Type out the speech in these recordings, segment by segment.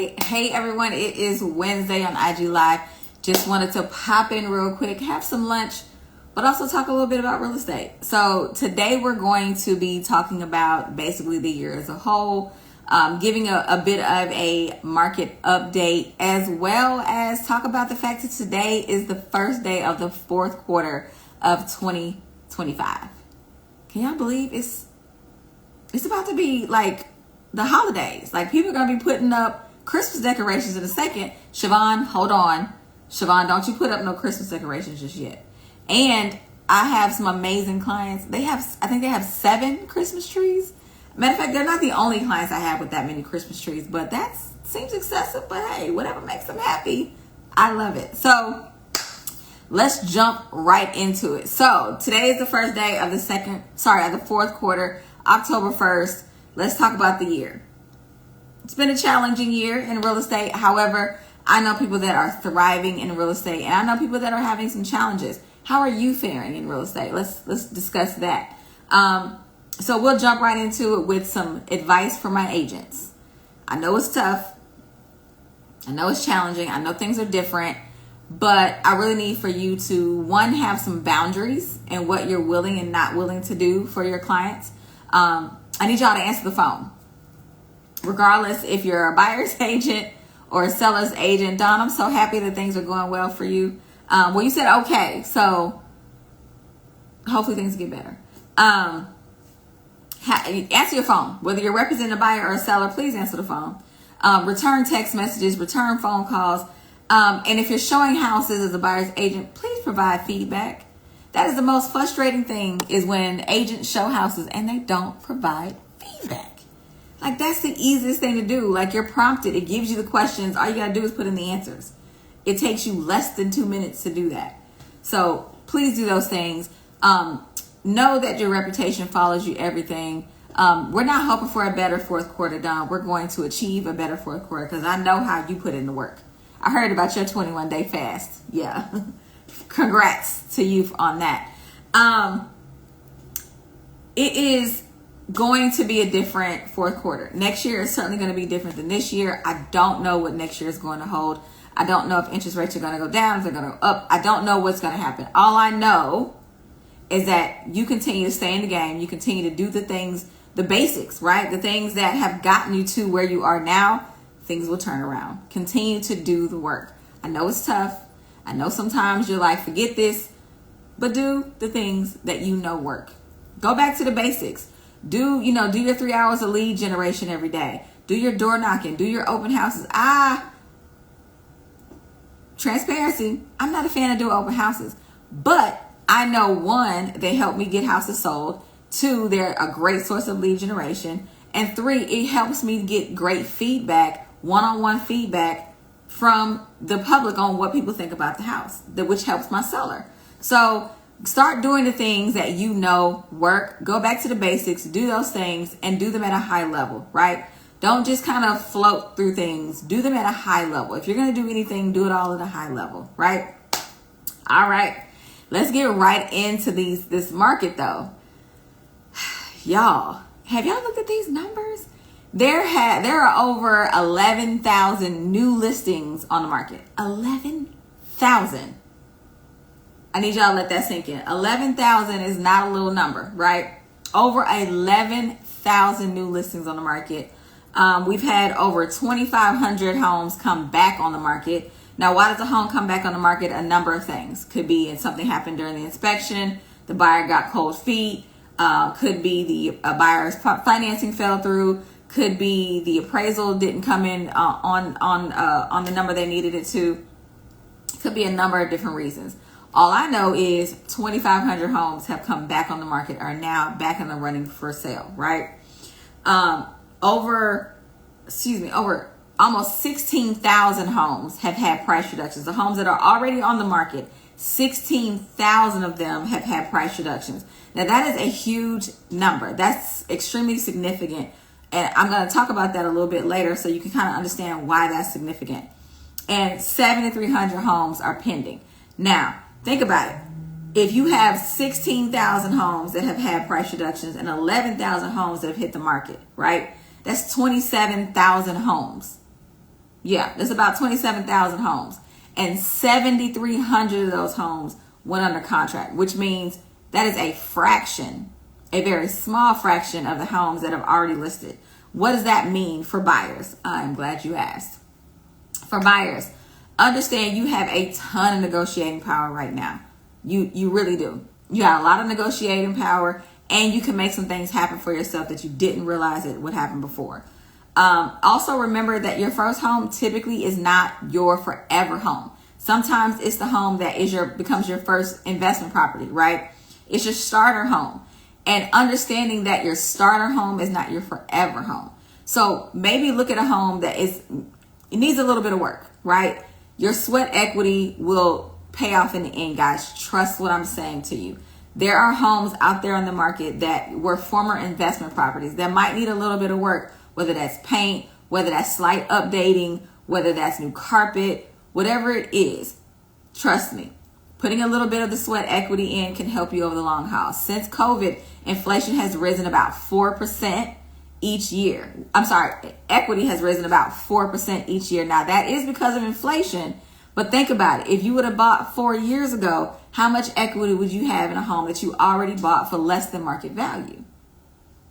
Hey everyone, it is Wednesday on IG Live. Just wanted to pop in real quick, have some lunch, but also talk a little bit about real estate. So today we're going to be talking about basically the year as a whole, giving a bit of a market update, as well as talk about the fact that today is the first day of the fourth quarter of 2025. Can y'all believe it's about to be like the holidays? Like, people are going to be putting up Christmas decorations in a second. Siobhan, hold on. Siobhan, don't you put up no Christmas decorations just yet. And I have some amazing clients. I think they have 7 Christmas trees. Matter of fact, they're not the only clients I have with that many Christmas trees, but that seems excessive. But hey, whatever makes them happy, I love it. So let's jump right into it. So today is the first day of the fourth quarter, October 1st. Let's talk about the year. It's been a challenging year in real estate. However, I know people that are thriving in real estate, and I know people that are having some challenges. How are you faring in real estate? Let's discuss that. So we'll jump right into it with some advice for my agents. I know it's tough. I know it's challenging. I know things are different, but I really need for you to, one, have some boundaries in what you're willing and not willing to do for your clients. I need y'all to answer the phone. Regardless if you're a buyer's agent or a seller's agent. Dawn, I'm so happy that things are going well for you. Well, you said okay, so hopefully things get better. Answer your phone. Whether you're representing a buyer or a seller, please answer the phone. Return text messages, return phone calls. And if you're showing houses as a buyer's agent, please provide feedback. That is the most frustrating thing, is when agents show houses and they don't provide feedback. Like, that's the easiest thing to do. Like, you're prompted. It gives you the questions. All you got to do is put in the answers. It takes you less than 2 minutes to do that. So please do those things. Know that your reputation follows you everything. We're not hoping for a better fourth quarter, Don. We're going to achieve a better fourth quarter, because I know how you put in the work. I heard about your 21-day fast. Yeah. Congrats to you on that. It is going to be a different fourth quarter. Next year is certainly going to be different than this year. I don't know what next year is going to hold. I don't know if interest rates are going to go down, if they're going to go up. I don't know what's going to happen. All I know is that you continue to stay in the game. You continue to do the things, the basics, right? The things that have gotten you to where you are now. Things will turn around. Continue to do the work. I know it's tough. I know sometimes you're like, forget this, but do the things that you know work. Go back to the basics. Do your 3 hours of lead generation every day. Do your door knocking. Do your open houses. Transparency. I'm not a fan of doing open houses, but I know, 1, they help me get houses sold. 2, they're a great source of lead generation. And 3, it helps me get great feedback, one-on-one feedback from the public on what people think about the house, which helps my seller. So start doing the things that you know work. Go back to the basics, do those things, and do them at a high level, right? Don't just kind of float through things. Do them at a high level. If you're going to do anything, do it all at a high level, right? All right. Let's get right into this market, though. Y'all, have y'all looked at these numbers? There are over 11,000 new listings on the market. 11,000. I need y'all to let that sink in. 11,000 is not a little number, right? Over 11,000 new listings on the market. We've had over 2,500 homes come back on the market. Now, why does a home come back on the market? A number of things. Could be something happened during the inspection. The buyer got cold feet. Could be the buyer's financing fell through. Could be the appraisal didn't come in on the number they needed it to. Could be a number of different reasons. All I know is 2,500 homes have come back on the market, are now back in the running for sale, right? Over almost 16,000 homes have had price reductions. The homes that are already on the market, 16,000 of them have had price reductions. Now, that is a huge number. That's extremely significant. And I'm going to talk about that a little bit later so you can kind of understand why that's significant. And 7,300 homes are pending. Now, think about it. If you have 16,000 homes that have had price reductions and 11,000 homes that have hit the market, right? That's 27,000 homes Yeah, there's about 27,000 homes. And 7,300 of those homes went under contract, which means that is a fraction, a very small fraction of the homes that have already listed. What does that mean for buyers? I'm glad you asked. For buyers, understand you have a ton of negotiating power right now. You really do. You got a lot of negotiating power, and you can make some things happen for yourself that you didn't realize it would happen before. Also remember that your first home typically is not your forever home. Sometimes it's the home that becomes your first investment property, right? It's your starter home. And understanding that your starter home is not your forever home. So maybe look at a home that it needs a little bit of work, right? Your sweat equity will pay off in the end, guys. Trust what I'm saying to you. There are homes out there on the market that were former investment properties that might need a little bit of work, whether that's paint, whether that's slight updating, whether that's new carpet, whatever it is. Trust me, putting a little bit of the sweat equity in can help you over the long haul. Since COVID, inflation has risen about 4% each year. I'm sorry, equity has risen about 4% each year. Now, that is because of inflation, but think about it. If you would have bought 4 years ago, how much equity would you have in a home that you already bought for less than market value?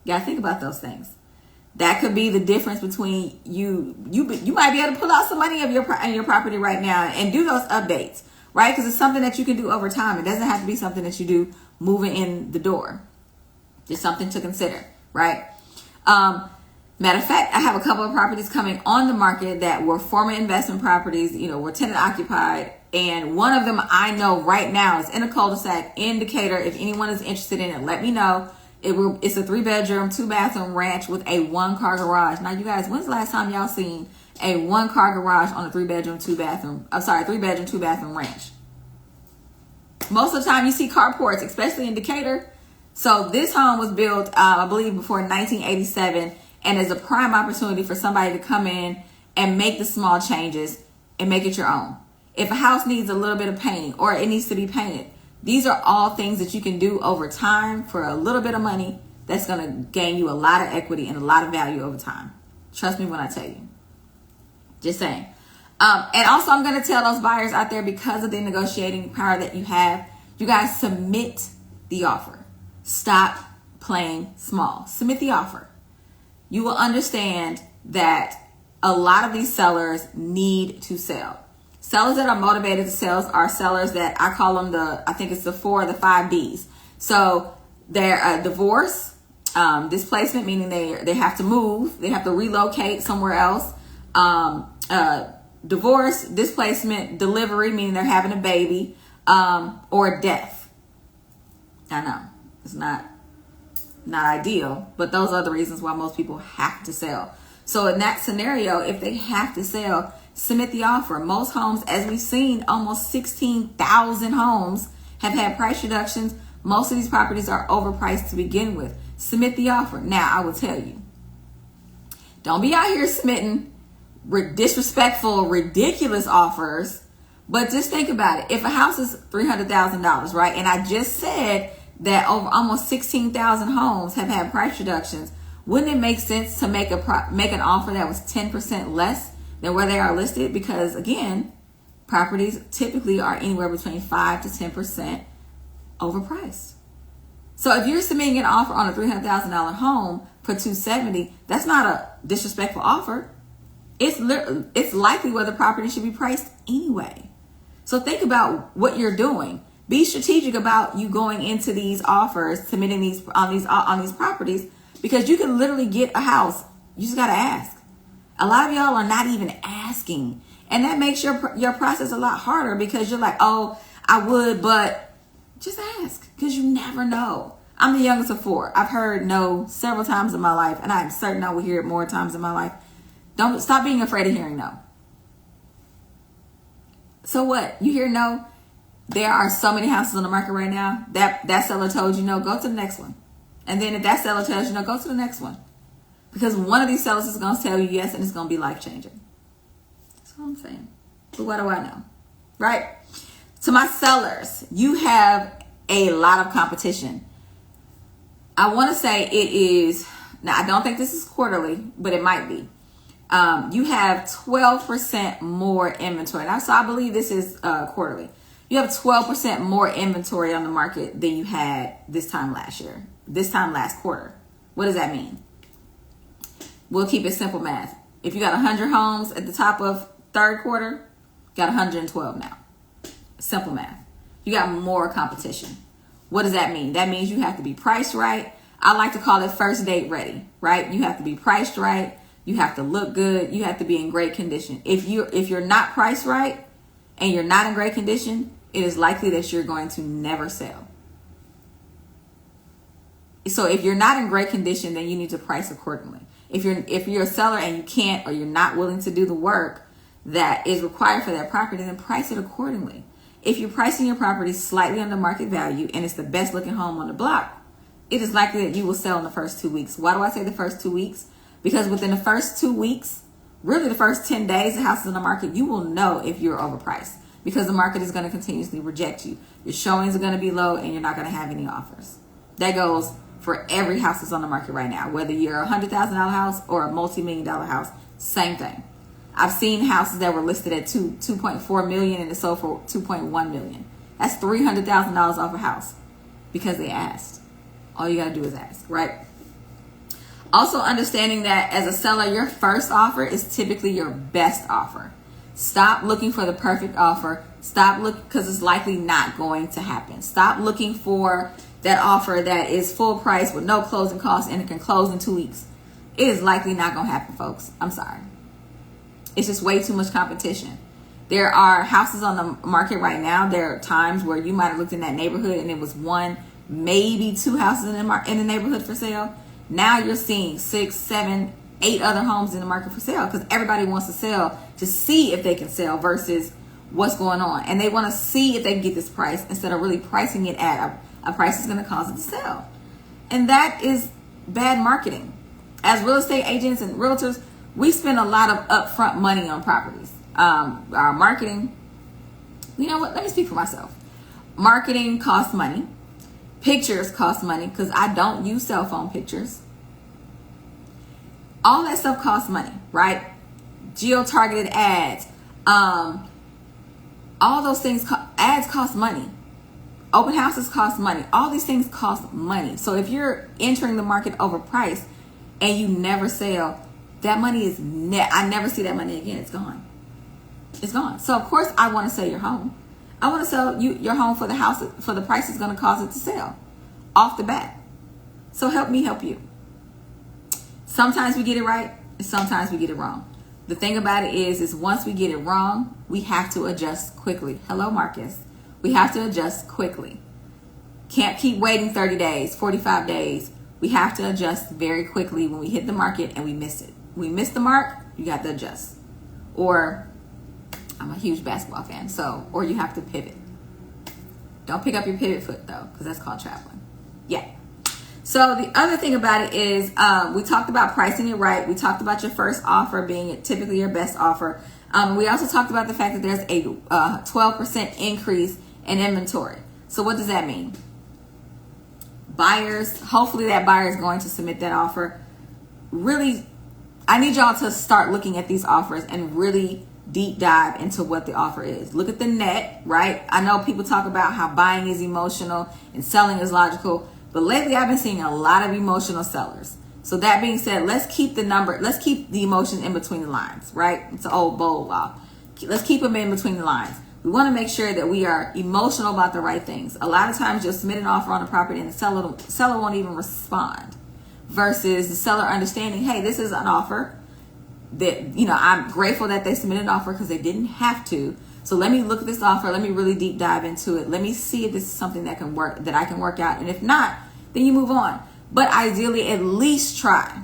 You gotta think about those things. That could be the difference between you might be able to pull out some money of your property right now and do those updates, right? Because it's something that you can do over time. It doesn't have to be something that you do moving in the door. Just something to consider, right? Matter of fact, I have a couple of properties coming on the market that were former investment properties, were tenant occupied. And one of them I know right now is in a cul-de-sac in Decatur. If anyone is interested in it, let me know. It's a 3-bedroom, 2-bathroom ranch with a 1-car garage. Now, you guys, when's the last time y'all seen a 1-car garage on a 3-bedroom, 2-bathroom ranch? Most of the time you see carports, especially in Decatur. So this home was built, I believe, before 1987, and is a prime opportunity for somebody to come in and make the small changes and make it your own. If a house needs a little bit of painting or it needs to be painted, these are all things that you can do over time for a little bit of money that's going to gain you a lot of equity and a lot of value over time. Trust me when I tell you. Just saying. And also, I'm going to tell those buyers out there, because of the negotiating power that you have, you guys submit the offer. Stop playing small. Submit the offer. You will understand that a lot of these sellers need to sell. Sellers that are motivated to sell are sellers that I call them I think it's the 4 or the 5 Ds. So they're divorce, displacement, meaning they have to move, they have to relocate somewhere else. Divorce, displacement, delivery, meaning they're having a baby, or death. I know it's not ideal, but those are the reasons why most people have to sell. So in that scenario, if they have to sell, submit the offer. Most homes, as we've seen, almost 16,000 homes have had price reductions. Most of these properties are overpriced to begin with. Submit the offer. Now, I will tell you, don't be out here submitting disrespectful, ridiculous offers, but just think about it. If a house is $300,000, right? And I just said that over almost 16,000 homes have had price reductions. Wouldn't it make sense to make an offer that was 10% less than where they are listed? Because again, properties typically are anywhere between 5 to 10% overpriced. So if you're submitting an offer on a $300,000 home for $270,000, that's not a disrespectful offer. It's likely where the property should be priced anyway. So think about what you're doing. Be strategic about you going into these offers, submitting these on these properties, because you can literally get a house. You just gotta ask. A lot of y'all are not even asking, and that makes your process a lot harder, because you're like, oh, I would, but just ask, because you never know. I'm the youngest of 4. I've heard no several times in my life, and I'm certain I will hear it more times in my life. Don't stop being afraid of hearing no. So what? You hear no? There are so many houses on the market right now. That seller told you no, go to the next one. And then if that seller tells you no, go to the next one. Because one of these sellers is going to tell you yes, and it's going to be life-changing. That's what I'm saying. But what do I know? Right? To my sellers, you have a lot of competition. I want to say it is, now I don't think this is quarterly, but it might be. You have 12% more inventory. Now, so I believe this is quarterly. You have 12% more inventory on the market than you had this time last year, this time last quarter. What does that mean? We'll keep it simple math. If you got 100 homes at the top of third quarter, you got 112 now. Simple math. You got more competition. What does that mean? That means you have to be priced right. I like to call it first date ready, right? You have to be priced right. You have to look good. You have to be in great condition. If you're not priced right and you're not in great condition, it is likely that you're going to never sell. So if you're not in great condition, then you need to price accordingly. If you're a seller and you can't, or you're not willing to do the work that is required for that property, then price it accordingly. If you're pricing your property slightly under market value and it's the best looking home on the block, it is likely that you will sell in the first 2 weeks. Why do I say the first 2 weeks? Because within the first 2 weeks, really the first 10 days the house is on the market, you will know if you're overpriced, because the market is going to continuously reject you. Your showings are going to be low and you're not going to have any offers. That goes for every house that's on the market right now, whether you're a $100,000 house or a multi-million-dollar house, same thing. I've seen houses that were listed at $2.4 million and it sold for $2.1 million. That's $300,000 off a house because they asked. All you got to do is ask, right? Also understanding that as a seller, your first offer is typically your best offer. Stop looking for the perfect offer. Stop looking, because it's likely not going to happen. Stop looking for that offer that is full price with no closing costs and it can close in 2 weeks. It is likely not going to happen, folks. I'm sorry. It's just way too much competition. There are houses on the market right now. There are times where you might have looked in that neighborhood and it was one, maybe two houses in the neighborhood for sale. Now you're seeing 6, 7, 8 other homes in the market for sale, because everybody wants to sell to see if they can sell versus what's going on. And they want to see if they can get this price instead of really pricing it at a price that's going to cause it to sell. And that is bad marketing. As real estate agents and realtors, we spend a lot of upfront money on properties. Our marketing, you know what? Let me speak for myself. Marketing costs money. Pictures cost money, because I don't use cell phone pictures. All that stuff costs money, right? Geo-targeted ads. All those things, ads cost money. Open houses cost money. All these things cost money. So if you're entering the market overpriced and you never sell, that money is I never see that money again. It's gone. It's gone. So of course I want to sell your home. I want to sell your home for the house, for the price it's going to cause it to sell off the bat. So help me help you. Sometimes we get it right and sometimes we get it wrong. The thing about it is once we get it wrong, we have to adjust quickly. Hello, Marcus. We have to adjust quickly. Can't keep waiting 30 days, 45 days. We have to adjust very quickly when we hit the market and we miss it. We miss the mark, you got to adjust. Or I'm a huge basketball fan, or you have to pivot. Don't pick up your pivot foot though, because that's called traveling. Yeah. So the other thing about it is we talked about pricing it right. We talked about your first offer being typically your best offer. We also talked about the fact that there's a 12% increase in inventory. So what does that mean? Buyers, hopefully that buyer is going to submit that offer. Really, I need y'all to start looking at these offers and really deep dive into what the offer is. Look at the net, right? I know people talk about how buying is emotional and selling is logical, but lately I've been seeing a lot of emotional sellers. So that being said, let's keep the emotion in between the lines, right? It's an old bold law. Let's keep them in between the lines. We want to make sure that we are emotional about the right things. A lot of times you'll submit an offer on a property and the seller won't even respond, versus the seller understanding, hey, this is an offer that, I'm grateful that they submitted an offer because they didn't have to. So let me look at this offer. Let me really deep dive into it. Let me see if this is something that can work, that I can work out. And if not, then you move on. But ideally, at least try.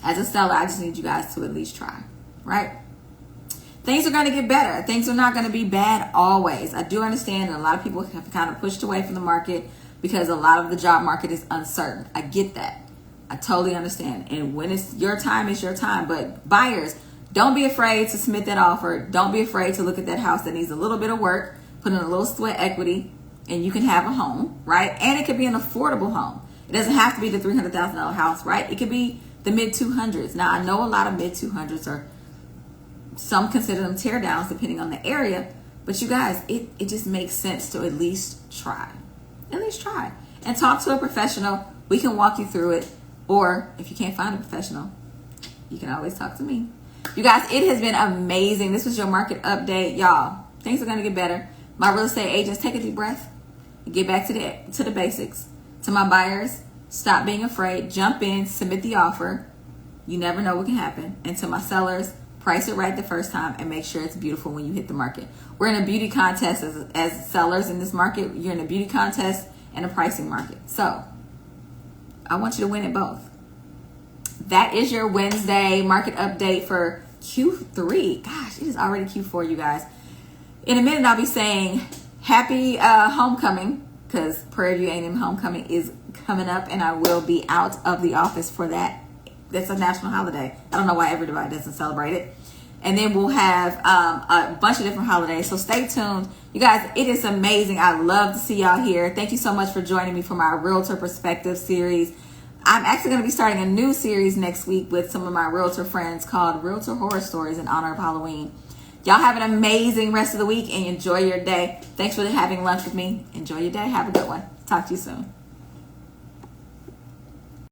As a seller, I just need you guys to at least try, right? Things are going to get better. Things are not going to be bad always. I do understand that a lot of people have kind of pushed away from the market because a lot of the job market is uncertain. I get that. I totally understand. And when it's your time, it's your time. But buyers, don't be afraid to submit that offer. Don't be afraid to look at that house that needs a little bit of work, put in a little sweat equity, and you can have a home, right? And it could be an affordable home. It doesn't have to be the $300,000 house, right? It could be the mid 200s. Now, I know a lot of mid 200s are, some consider them tear downs depending on the area, but you guys, it just makes sense to at least try. At least try. And talk to a professional. We can walk you through it. Or if you can't find a professional, you can always talk to me. You guys, it has been amazing. This was your market update. Y'all, things are going to get better. My real estate agents, take a deep breath. Get back to the basics. To my buyers, stop being afraid. Jump in, submit the offer. You never know what can happen. And to my sellers, price it right the first time and make sure it's beautiful when you hit the market. We're in a beauty contest as sellers in this market. You're in a beauty contest and a pricing market. So I want you to win at both. That is your Wednesday market update for Q3. Gosh, it is already Q4, you guys. In a minute, I'll be saying happy homecoming, because Prairie View A&M homecoming is coming up, and I will be out of the office for that. That's a national holiday. I don't know why everybody doesn't celebrate it. And then we'll have a bunch of different holidays. So stay tuned. You guys, it is amazing. I love to see y'all here. Thank you so much for joining me for my Realtor Perspective series. I'm actually going to be starting a new series next week with some of my Realtor friends called Realtor Horror Stories in honor of Halloween. Y'all have an amazing rest of the week and enjoy your day. Thanks for having lunch with me. Enjoy your day. Have a good one. Talk to you soon.